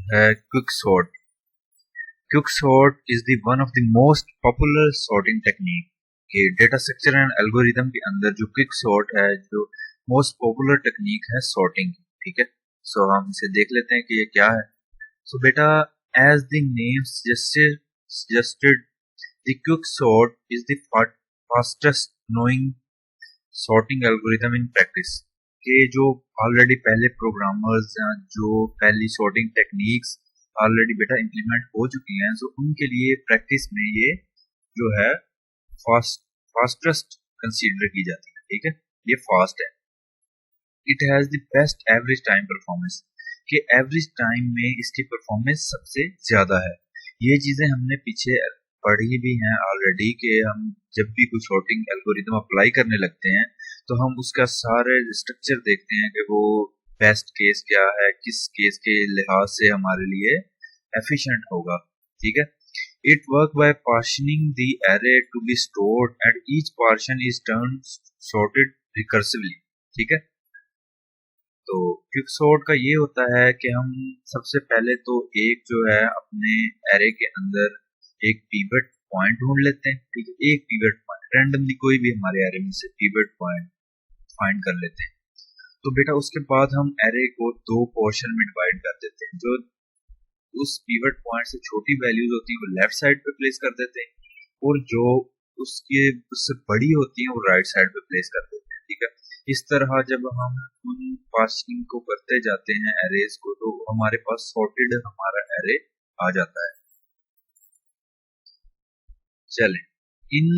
है quick sort. Quick sort is the one of the most popular sorting technique के data structure and algorithm के अंदर जो quick sort है, जो मोस्ट पॉपुलर टेक्निक है सॉर्टिंग की। ठीक है, सो हम इसे देख लेते हैं कि ये क्या है। सो बेटा, as the name suggested, the quick sort is the fastest knowing sorting algorithm in practice। के जो ऑलरेडी पहले प्रोग्रामर्स या जो पहली सॉर्टिंग टेक्निक्स ऑलरेडी बेटा इम्प्लीमेंट हो चुकी हैं, सो उनके लिए प्रैक्टिस में ये जो है फास्टेस्ट कंसीडर की जाती है। ठीक है, ये फास्ट है। It has the best average time performance, कि एवरेज टाइम में इसकी परफॉर्मेंस सबसे ज्यादा है। ये चीजें हमने पीछे पढ़ी भी हैं ऑलरेडी, कि हम जब भी कोई सॉर्टिंग एल्गोरिदम अप्लाई करने लगते हैं तो हम उसका सारे स्ट्रक्चर देखते हैं कि वो बेस्ट केस क्या है, किस केस के लिहाज से हमारे लिए एफिशिएंट होगा। ठीक है, it work by partitioning the array to be stored and each partition is turn sorted recursively. ठीक है, तो क्विक सॉर्ट का ये होता है कि हम सबसे पहले तो एक जो है अपने एरे के अंदर एक पिवट पॉइंट ढूंढ लेते हैं। ठीक है, एक पिवट पॉइंट रैंडमली कोई भी हमारे एरे में से पिवट पॉइंट फाइंड कर लेते हैं। तो बेटा उसके बाद हम एरे को दो पोर्शन में डिवाइड कर देते हैं। जो उस पिवट पॉइंट से छोटी वैल्यूज होती है वो लेफ्ट साइड पे प्लेस कर देते हैं, और जो उससे बड़ी होती है वो राइट साइड पे प्लेस कर देते हैं। ठीक है, इस तरह जब हम उन पार्सिंग को करते जाते हैं एरेज को, तो हमारे पास सॉर्टेड हमारा एरे आ जाता है। चलें, in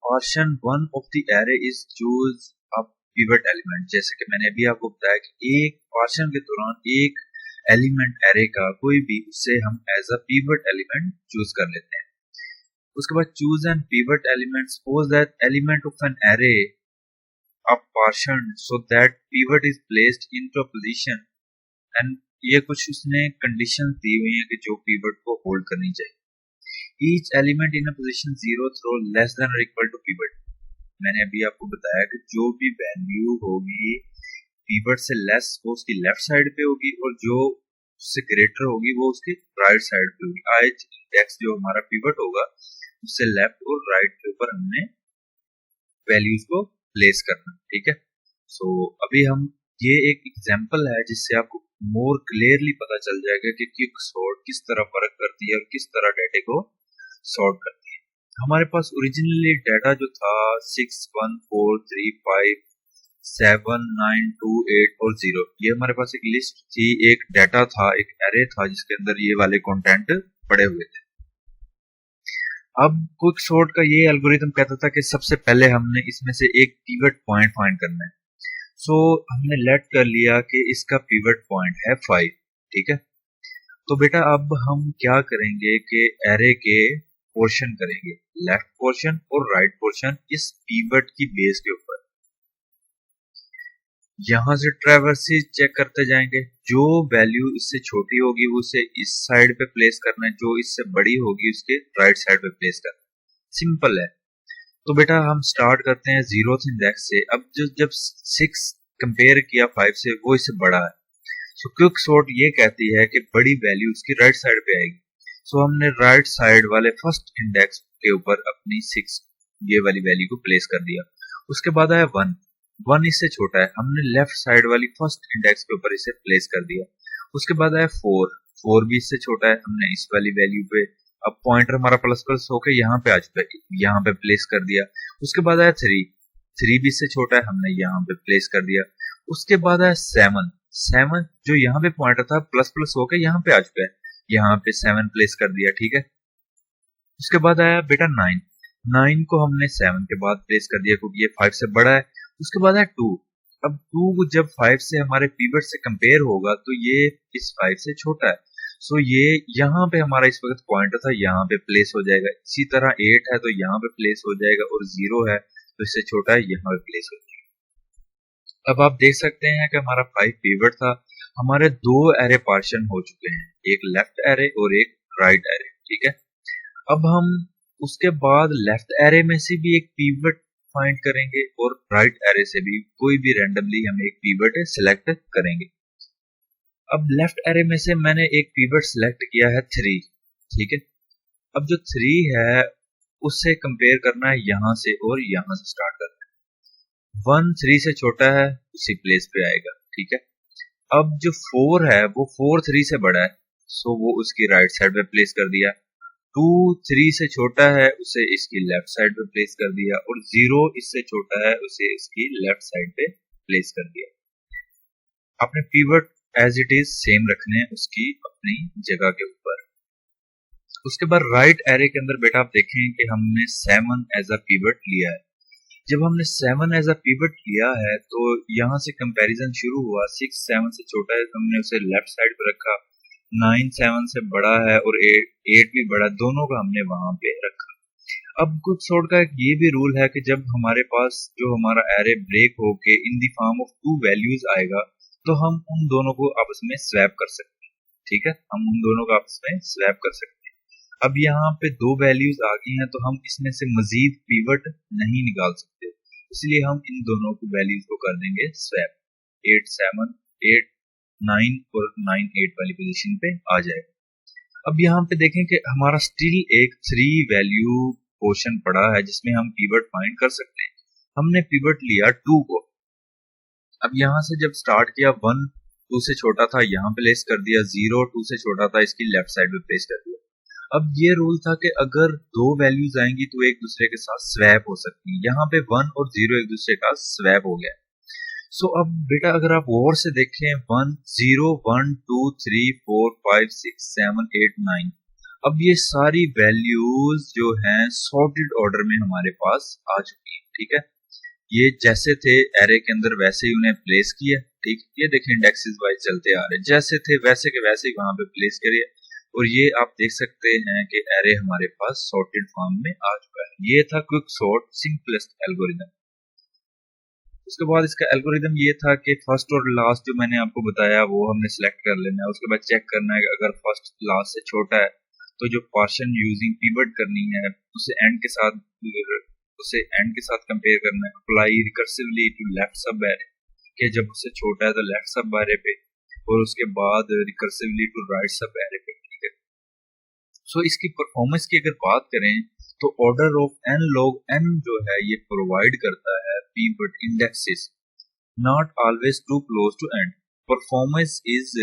partition one of the array is choose a pivot element. जैसे कि मैंने अभी आपको बताया कि एक पार्शन के दौरान एक एलिमेंट एरे का कोई भी, उससे हम as a pivot element choose कर लेते हैं। उसके बाद choose an pivot element, suppose that element of an array a partition so that pivot is placed into a position, and ये कुछ उसने कंडीशंस दी हुई हैं कि जो पिवट को होल्ड करनी चाहिए। each element in a position 0 throw less than or equal to pivot। मैंने अभी आपको बताया कि जो भी वैल्यू होगी पिवट से लेस वो उसकी लेफ्ट साइड पे होगी, और जो उससे ग्रेटर होगी वो उसकी राइट साइड पे होगी। ith इंडेक्स जो हमारा पिवट होगा उससे लेफ्ट और राइट के ऊपर हमने वैल्यूज को प्लेस करना। ठीक है, सो अभी हम ये एक एग्जांपल है जिससे आपको मोर क्लियरली पता चल जाएगा कि क्विक सॉर्ट किस तरह वर्क करती है और किस तरह डाटा को सॉर्ट करती है। हमारे पास ओरिजिनली डाटा जो था 6 1 4 3 5 7 9 2 8 और 0, ये हमारे पास एक लिस्ट थी, एक डाटा था, एक एरे था जिसके अंदर ये वाले कंटेंट पड़े हुए थे। अब क्विक सॉर्ट का ये एल्गोरिथम कहता था कि सबसे पहले हमने इसमें से एक पिवट पॉइंट फाइंड करना है। सो हमने लेट कर लिया कि इसका पिवट पॉइंट है 5। ठीक है, तो बेटा अब हम क्या करेंगे कि एरे के पोर्शन करेंगे, लेफ्ट पोर्शन और राइट पोर्शन इस पिवट की बेस के ऊपर। यहां से ट्रैवर्सेस चेक करते जाएंगे, जो वैल्यू इससे छोटी होगी वो उसे इस साइड पे प्लेस करना है, जो इससे बड़ी होगी उसके राइट साइड पे प्लेस करना है। सिंपल है। तो बेटा हम स्टार्ट करते हैं 0th इंडेक्स से। अब जब 6 कंपेयर किया 5 से, वो इससे बड़ा है। सो क्विक सॉर्ट ये कहती है कि बड़ी वैल्यू उसकी राइट साइड पे आएगी। सो हमने राइट साइड वाले फर्स्ट इंडेक्स के ऊपर अपनी 6 ये वाली वैल्यू को प्लेस कर दिया। उसके बाद आया 1 इससे छोटा है, हमने लेफ्ट साइड वाली फर्स्ट इंडेक्स के ऊपर इसे प्लेस कर दिया। उसके बाद आया 4 भी इससे छोटा है, हमने इस वाली वैल्यू पे, अब पॉइंटर हमारा प्लस प्लस होकर यहाँ पे आ चुका है, यहाँ पे प्लेस कर दिया। उसके बाद आया 3 भी इससे छोटा है, हमने यहाँ पे प्लेस कर दिया। उसके बाद आया 7 जो यहाँ पे पॉइंटर था प्लस प्लस होकर यहाँ पे आ चुका है, यहाँ पे 7 प्लेस कर दिया। ठीक है, उसके बाद आया बेटा 9 को हमने 7 के बाद प्लेस कर दिया क्योंकि ये 5 से बड़ा है। उसके बाद है 2। अब 2 जब 5 से हमारे पिवट से कंपेयर होगा तो ये इस 5 से छोटा है। सो ये यहाँ पे हमारा इस वक्त पॉइंटर था, यहाँ पे प्लेस हो जाएगा। इसी तरह 8 है तो यहाँ पे प्लेस हो जाएगा, और 0 है तो इससे छोटा है, यहाँ पे प्लेस हो जाएगा। अब आप देख सकते हैं कि हमारा 5 पिवट था, हमारे 2 एरे पार्शन हो चुके हैं, एक लेफ्ट एरे और एक राइट एरे। ठीक है, अब हम उसके बाद लेफ्ट एरे में से भी एक पिवट फाइंड करेंगे और राइट एरे से भी कोई भी रैंडमली हम एक पिवट सेलेक्ट करेंगे। अब लेफ्ट एरे में से मैंने एक पिवट सिलेक्ट किया है 3, ठीक है। अब जो 3 है उससे कंपेयर करना है यहाँ से और यहाँ से स्टार्ट करना है। 1 3 से छोटा है उसी प्लेस पे आएगा, ठीक है। अब जो 4 है वो 4 3 से बड़ा है, सो वो उसकी राइट साइड पे प्लेस कर दिया। 2 3 से छोटा है उसे इसकी लेफ्ट साइड पे प्लेस कर दिया, और 0 इससे छोटा है उसे इसकी लेफ्ट साइड पे प्लेस कर दिया। आपने pivot as it is same रखने हैं उसकी अपनी जगह के ऊपर। उसके बाद राइट एरे के अंदर बेटा आप देखें कि हमने 7 एज अ पिवट लिया है। जब हमने 7 एज अ पिवट लिया है तो यहाँ से कंपैरिजन शुरू हुआ। 6 7 से छोटा है तो हमने उसे लेफ्ट साइड पे रखा, 9 7 से बड़ा है और 8 भी बड़ा, दोनों का हमने वहां पे रखा। अब कुछ सॉर्ट का ये भी रूल है कि जब हमारे पास जो हमारा एरे ब्रेक होके in the form of 2 values आएगा तो हम उन दोनों को आपस में स्वैप कर सकते हैं, ठीक है। हम उन दोनों को आपस में स्वैप कर सकते हैं। अब यहाँ पे 2 वैल्यूज आ गई हैं तो हम इसमें से मजीद पिवट नहीं निकाल सकते, इसलिए हम इन दोनों को वैल्यूज को कर देंगे स्वैप। 8 7 8 9 और 9 8 वाली पोजीशन पे आ जाएगा। अब यहाँ पे देखें कि हमारा स्टिल एक 3 वैल्यू पोर्शन पड़ा है जिसमें हम पिवट फाइंड कर सकते हैं। हमने पिवट लिया 2 को। अब यहाँ से जब स्टार्ट किया 1 2 से छोटा था यहाँ पे प्लेस कर दिया, 0 2 से छोटा था इसकी लेफ्ट साइड पे प्लेस कर दिया। अब ये रूल था कि अगर 2 वैल्यूज आएंगी तो एक दूसरे के साथ स्वैप हो सकती है। यहाँ पे 1 और 0 एक दूसरे का स्वैप हो गया। सो अब बेटा अगर आप गौर से देखें 1 0 1 2 3 4 5 6 7 8 9, अब ये सारी वैल्यूज जो हैं सॉर्टेड ऑर्डर में हमारे पास आ चुकी है, ठीक है। ये जैसे थे एरे के अंदर वैसे ही उन्हें प्लेस किया, ठीक। ये देखें इंडेक्सेस वाइज चलते आ रहे, जैसे थे वैसे के वैसे ही वहां पे प्लेस करिए, और ये आप देख सकते हैं कि एरे हमारे पास सॉर्टेड फॉर्म में आ चुका है। ये था क्विक सॉर्ट सिंपलेस्ट एल्गोरिथम। उसके बाद इसका एल्गोरिथम ये था कि फर्स्ट और लास्ट जो मैंने आपको बताया वो हमने सिलेक्ट कर लेना है। उसके बाद चेक करना है कि अगर फर्स्ट लास्ट से छोटा है तो जो पार्शन यूजिंग पिवट करनी है उसे एंड के साथ कंपेयर करना है। Apply recursively to left sub array, कि जब उससे छोटा है तो लेफ्ट सब एरे पे, और उसके बाद recursively to right sub array पे। सो इसकी परफॉर्मेंस की अगर बात करें तो order of n log n जो है ये प्रोवाइड करता है pivot indexes, not always to close to end. Performance is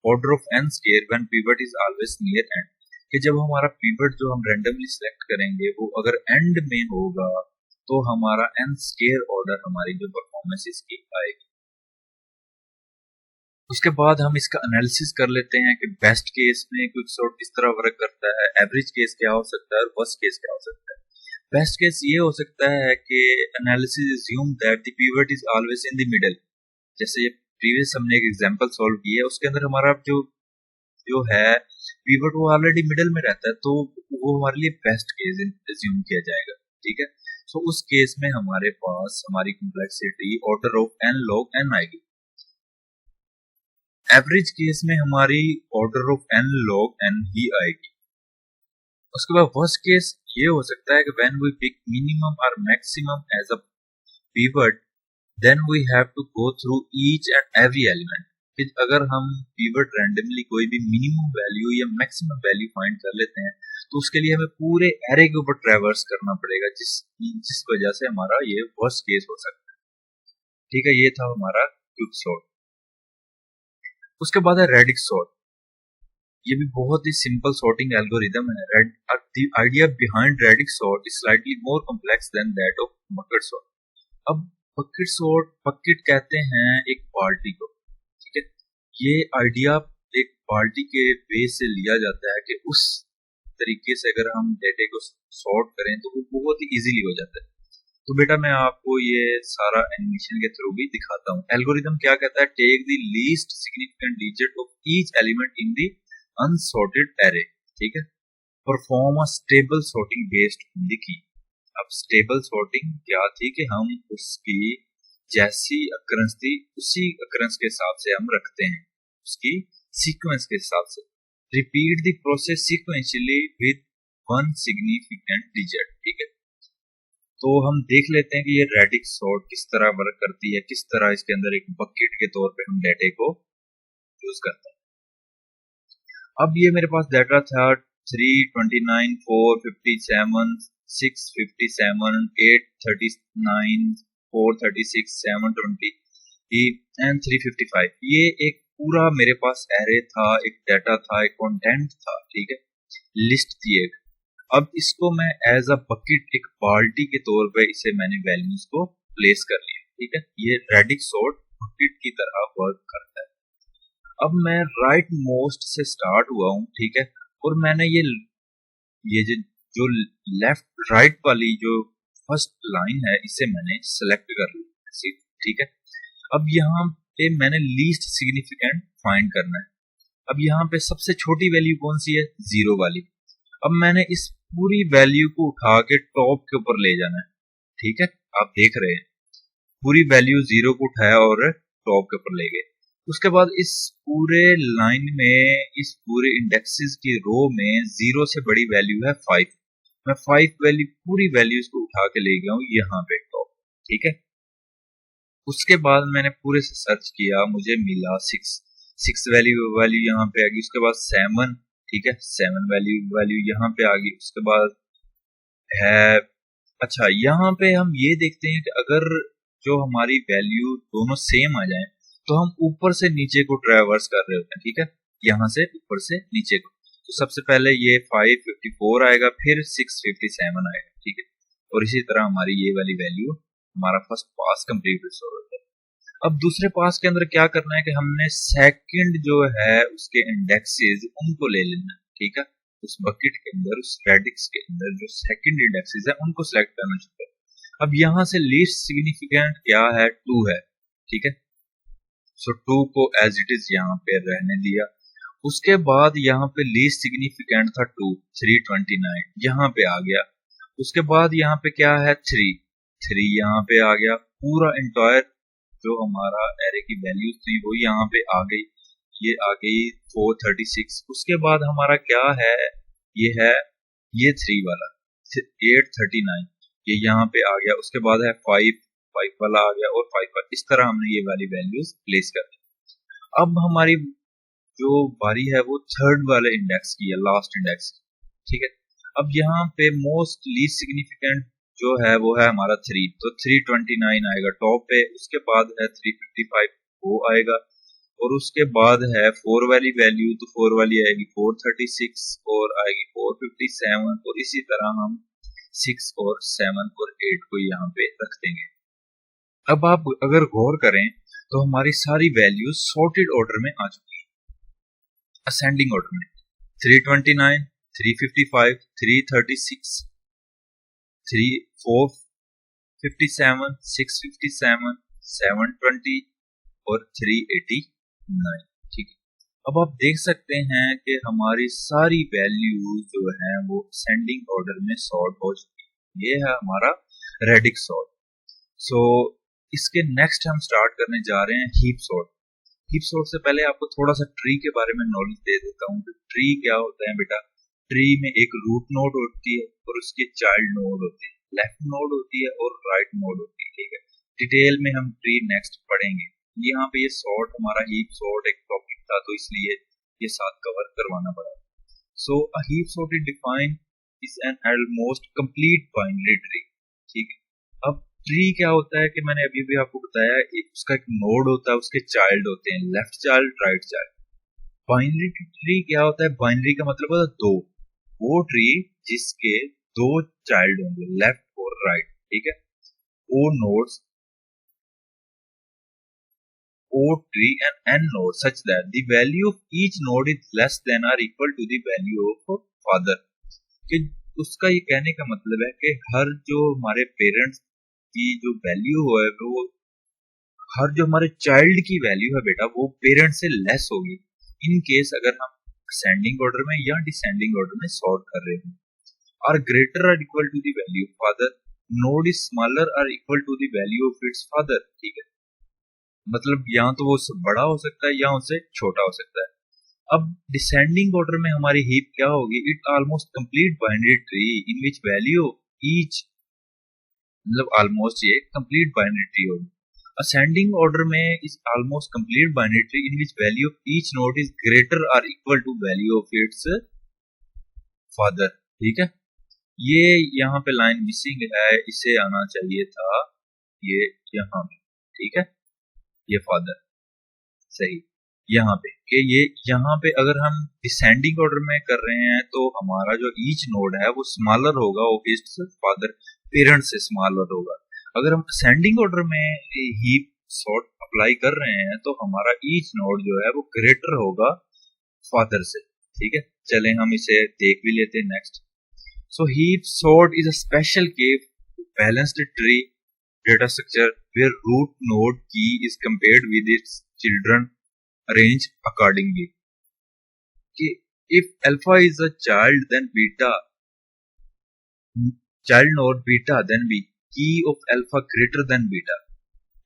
order of n square when pivot is always near end, कि जब हमारा पिवट जो हम रैंडमली सिलेक्ट करेंगे वो अगर एंड में होगा तो हमारा n स्क्वायर ऑर्डर हमारी जो परफॉर्मेंस इसकी आएगी। उसके बाद हम इसका एनालिसिस कर लेते हैं कि बेस्ट केस में क्विक सॉर्ट किस तरह वर्क करता है, एवरेज केस क्या हो सकता है और वर्स्ट केस क्या हो सकता है। बेस्ट केस ये हो सकता है कि analysis assume that the pivot is always in the middle. जैसे ये प्रीवियस हमने एक एग्जांपल सॉल्व किया है, उसके अंदर हमारा जो जो है पिवट वो ऑलरेडी मिडिल में रहता है, तो वो हमारे लिए बेस्ट केस अज्यूम किया जाएगा, ठीक है। सो उस केस में हमारे पास हमारी complexity order of n log n आएगी। एवरेज केस में हमारी order of n log n ही आएगी। उसके बाद वर्स्ट केस ये हो सकता है कि व्हेन वी पिक मिनिमम और maximum as a pivot then we have to go through each and every element. कि अगर हम पिवट रैंडमली कोई भी मिनिमम वैल्यू या मैक्सिमम वैल्यू फाइंड कर लेते हैं तो उसके लिए हमें पूरे एरे के ऊपर ट्रैवर्स करना पड़ेगा, जिस वजह से हमारा ये वर्स्ट केस हो सकता है, ठीक है। ये था हमारा क्विक सॉर्ट। उसके बाद है रेडिक्स सॉर्ट। ये भी बहुत ही सिंपल सॉर्टिंग एल्गोरिथम है। The idea behind radix sort is slightly more complex than that of bucket sort. अब बकेट सॉर्ट, बकेट कहते हैं एक बाल्टी को, ठीक है। ये आइडिया एक बाल्टी के बेस से लिया जाता है कि उस तरीके से अगर हम डेटा को सॉर्ट करें तो वो बहुत ही इजीली हो जाता है। तो बेटा मैं आपको ये सारा एनिमेशन के थ्रू भी दिखाता हूँ। एल्गोरिथम क्या कहता है, take the least significant digit of each element in the unsorted array, ठीक है। Perform a stable sorting based on the key. अब स्टेबल सॉर्टिंग क्या थी कि हम उसकी जैसी अकरेंस थी उसी अकरेंस के हिसाब से हम रखते हैं, उसकी सीक्वेंस के हिसाब से। Repeat the process sequentially with one significant digit, ठीक है। तो हम देख लेते हैं कि ये रेडिक्स सॉर्ट किस तरह वर्क करती है, किस तरह इसके अंदर एक बकेट के तौर पे हम डेटा को यूज करते हैं। अब ये मेरे पास डाटा था 329, 457, 657, 839, 436, 720 एंड 355। ये एक पूरा मेरे पास एरे था, एक डाटा था, एक कंटेंट था, ठीक है, लिस्ट थी एक। अब इसको मैं एज अ बकेट, एक बाल्टी के तौर पे इसे मैंने वैल्यूज को प्लेस कर लिया, ठीक है। ये रेडिक्स सॉर्ट बकेट की तरह वर्क करता है। अब मैं राइट मोस्ट से स्टार्ट हुआ हूँ, ठीक है, और मैंने ये जो लेफ्ट राइट वाली जो फर्स्ट लाइन है इसे मैंने सेलेक्ट कर लिया, ठीक है। अब यहाँ पे मैंने लीस्ट सिग्निफिकेंट फाइंड करना है। अब यहाँ पे सबसे छोटी वैल्यू कौन सी है? 0 वाली। अब मैंने इस पूरी वैल्यू को उठा के टॉप के ऊपर ले जाना है, ठीक है। आप देख रहे हैं पूरी वैल्यू 0 को उठाया और टॉप के ऊपर ले गए। उसके बाद इस पूरे लाइन में, इस पूरे इंडेक्सेस की रो में 0 से बड़ी वैल्यू है 5। मैं 5 वैल्यू, पूरी वैल्यूज को उठा के ले गया हूँ यहाँ पे टॉप, ठीक है। उसके बाद मैंने पूरे से सर्च किया, मुझे मिला 6 वैल्यू यहाँ पे आ गई। उसके बाद 7, ठीक है, 7 वैल्यू यहाँ पे आ गई। उसके बाद है, अच्छा यहाँ पे हम ये देखते हैं कि अगर जो हमारी वैल्यू दोनों सेम आ जाए तो हम ऊपर से नीचे को ट्रैवर्स कर रहे होते हैं, ठीक है, यहाँ से ऊपर से नीचे को। तो सबसे पहले ये 554 आएगा, फिर 657 आएगा, ठीक है, और इसी तरह हमारी ये वाली वैल्यू, हमारा फर्स्ट पास कंप्लीट रिस्टोर होता है। अब दूसरे पास के अंदर क्या करना है कि हमने सेकंड जो है उसके इंडेक्सेस उनको ले लेना है, ठीक है। उस बकेट के अंदर, उस रेडिक्स के अंदर जो सेकंड इंडेक्सेस है उनको सिलेक्ट करना चाहिए। अब यहाँ से लीस्ट सिग्निफिकेंट क्या है? 2 है, ठीक है। सो 2 को एज इट इज यहाँ पे रहने दिया। उसके बाद यहाँ पे लीस्ट सिग्निफिकेंट था 2, 329 यहाँ पे आ गया। उसके बाद यहाँ पे क्या है? 3 यहाँ पे आ गया। पूरा इंटायर जो हमारा एरे की वैल्यू थी वो यहाँ पे आ गई, ये आ गई 436। उसके बाद हमारा क्या है? ये है ये 3 वाला 839, ये यहाँ पे आ गया। उसके बाद है 5 वाला आ गया और 5 वाला। इस तरह हमने ये वाली वैल्यूज प्लेस कर दी। अब हमारी जो बारी है वो थर्ड वाले इंडेक्स की है, लास्ट इंडेक्स, ठीक है। अब यहाँ पे मोस्ट लीस्ट सिग्निफिकेंट जो है वो है हमारा 3, तो 329 आएगा टॉप पे। उसके बाद है 355 वो आएगा, और उसके बाद है 4 वाली वैल्यू, तो 4 वाली आएगी 436 और आएगी 457, और इसी तरह हम 6 और 7 और 8 को यहाँ पे रख देंगे। अब आप अगर गौर करें तो हमारी सारी वैल्यूज सॉर्टेड ऑर्डर में आ चुकी है, असेंडिंग ऑर्डर में। 329, 355, 336, 457, 657, 720 और 389, ठीक है। अब आप देख सकते हैं कि हमारी सारी वैल्यूज जो है वो असेंडिंग ऑर्डर में सॉर्ट हो चुकी है। ये है हमारा रेडिक्स सॉर्ट। सो इसके नेक्स्ट हम स्टार्ट करने जा रहे हैं हीप सॉर्ट। हीप सॉर्ट से पहले आपको थोड़ा सा ट्री के बारे में नॉलेज दे देता हूँ। ट्री क्या होता है बेटा? ट्री में एक रूट नोड होती है और उसके चाइल्ड नोड होते हैं, लेफ्ट नोड होती है और राइट नोड होती है, ठीक है। डिटेल में हम ट्री नेक्स्ट पढ़ेंगे। यहाँ पे ये सॉर्ट, हमारा हीप सॉर्ट एक टॉपिक था तो इसलिए ये साथ कवर करवाना पड़ा। So a heap sort is defined is an almost complete binary tree, ठीक है। अब ट्री क्या होता है कि मैंने अभी भी आपको बताया, उसका एक नोड होता है, उसके चाइल्ड होते हैं, left child, right child. Binary tree क्या होता है? बाइनरी का मतलब होता है 2, वो ट्री जिसके 2 चाइल्ड होंगे, लेफ्ट और राइट, ठीक है। O nodes, O tree and N nodes such that the value of each node is less than or equal to the value of father। कि उसका ये कहने का मतलब है कि हर जो हमारे पेरेंट्स की जो वैल्यू है वो, हर जो हमारे चाइल्ड की वैल्यू है बेटा वो पेरेंट्स से लेस होगी, इन केस अगर हम असेंडिंग ऑर्डर में या डिसेंडिंग ऑर्डर में सॉर्ट कर रहे हैं। और ग्रेटर और equal to the value of father, node is smaller और equal to the value of its father, ठीक है। मतलब या तो वो बड़ा हो सकता है या उससे छोटा हो सकता है। अब डिसेंडिंग ऑर्डर में हमारी हीप क्या होगी? It almost complete binary tree in which value each, मतलब ऑलमोस्ट ये कंप्लीट बाइनरी ट्री होगी। असेंडिंग ऑर्डर में is almost complete binary tree in which value of each node is greater और equal to value of its father. ठीक है, ये यहाँ पे लाइन मिसिंग है, इसे आना चाहिए था ये यहाँ पे। ठीक है, ये फादर सही यहाँ पे कि ये यहाँ पे अगर हम डिसेंडिंग ऑर्डर में कर रहे हैं तो हमारा जो ईच नोड है वो स्मॉलर होगा ऑफ इट्स फादर, पेरेंट से स्मॉलर होगा। अगर हम असेंडिंग ऑर्डर में हीप सॉर्ट अप्लाई कर रहे हैं तो हमारा ईच नोड जो है वो ग्रेटर होगा फादर से। ठीक है, चलें हम इसे देख भी लेते हैं next. So heap sort is a special case balanced tree data structure where root node key is compared with its children arranged accordingly. If alpha is a child then beta, child node beta then be key of alpha greater than beta।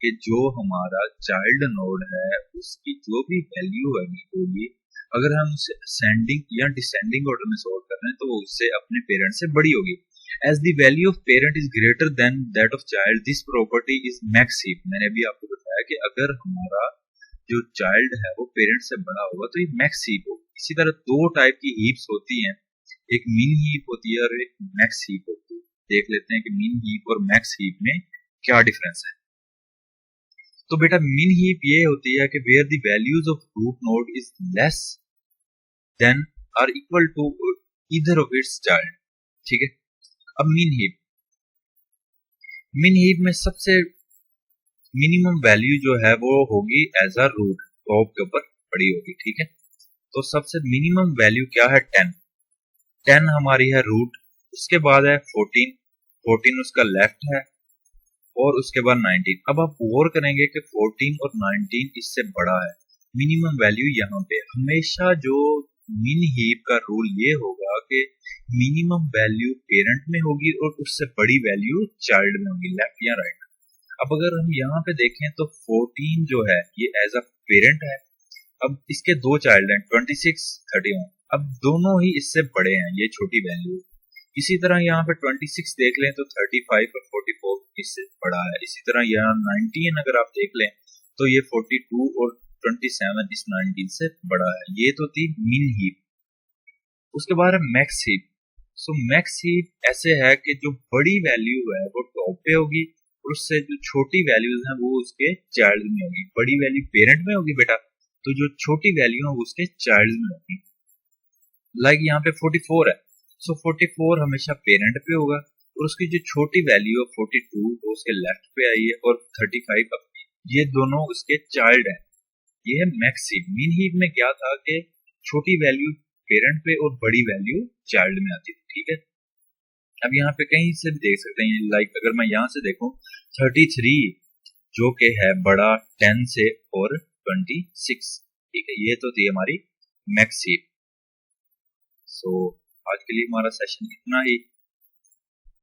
कि जो हमारा child node है उसकी जो भी value होगी अगर हम उसे असेंडिंग या डिसेंडिंग ऑर्डर में सॉर्ट कर रहे हैं तो उससे अपने पेरेंट से बड़ी होगी। As the value of parent is greater than that of child, this property is max heap। मैंने भी आपको बताया कि अगर हमारा जो चाइल्ड है वो पेरेंट से बड़ा होगा तो ये मैक्स हीप होगी। इसी तरह दो टाइप की हीप्स होती हैं, एक मीन हीप होती है और एक मैक्स हीप होती है। देख लेते हैं कि मीन हीप और मैक्स हीप में क्या डिफरेंस है। तो बेटा मीन हीप ये होती है कि where the values of root node is less than और equal to either of its child. ठीक है, अब मीन हीप में सबसे मिनिमम वैल्यू जो है वो होगी एज अ रूट, टॉप के ऊपर पड़ी होगी। ठीक है, तो सबसे मिनिमम वैल्यू क्या है 10 हमारी है रूट, उसके बाद है 14 उसका लेफ्ट है और उसके बाद 19। अब आप गौर करेंगे कि 14 और 19 इससे बड़ा है। मिनिमम वैल्यू यहाँ पे हमेशा जो मिन हीप का रूल ये होगा कि मिनिमम वैल्यू पेरेंट में होगी और उससे बड़ी वैल्यू चाइल्ड में होगी, लेफ्ट या राइट। अब अगर हम यहाँ पे देखें तो 14 जो है ये एज अ पेरेंट है। अब इसके दो चाइल्ड हैं 26, 31। अब दोनों ही इससे बड़े हैं, ये छोटी वैल्यू। इसी तरह यहाँ पे 26 देख लें तो 35 और 44 इससे बड़ा है। इसी तरह यहाँ 19 अगर आप देख लें तो ये 42 और 27 इस 19 से बड़ा है। ये तो थी मीन हीप। उसके बाद है मैक्स हीप। सो मैक्स हीप ऐसे है कि जो बड़ी वैल्यू है वो टॉप पे होगी और उससे जो छोटी वैल्यूज हैं वो उसके चाइल्ड में होगी। बड़ी वैल्यू पेरेंट में होगी बेटा, तो जो छोटी वैल्यू है वो उसके चाइल्ड में होगी। लाइक यहाँ पे 44 है, सो 44 हमेशा पेरेंट पे होगा और उसकी जो छोटी वैल्यू है 42 वो उसके लेफ्ट पे आई है और 35 अपनी, ये दोनों उसके चाइल्ड हैं। ये है मैक्स हीप। मीन हीप में क्या था कि छोटी वैल्यू पेरेंट पे और बड़ी वैल्यू चाइल्ड में आती थी। ठीक है, अब यहाँ पे कहीं से भी देख सकते हैं, लाइक अगर मैं यहाँ से देखूं 33 जो कि है बड़ा 10 से और 26। ठीक है, ये तो थी हमारी मैक्स हीप। सो आज के लिए हमारा सेशन इतना ही।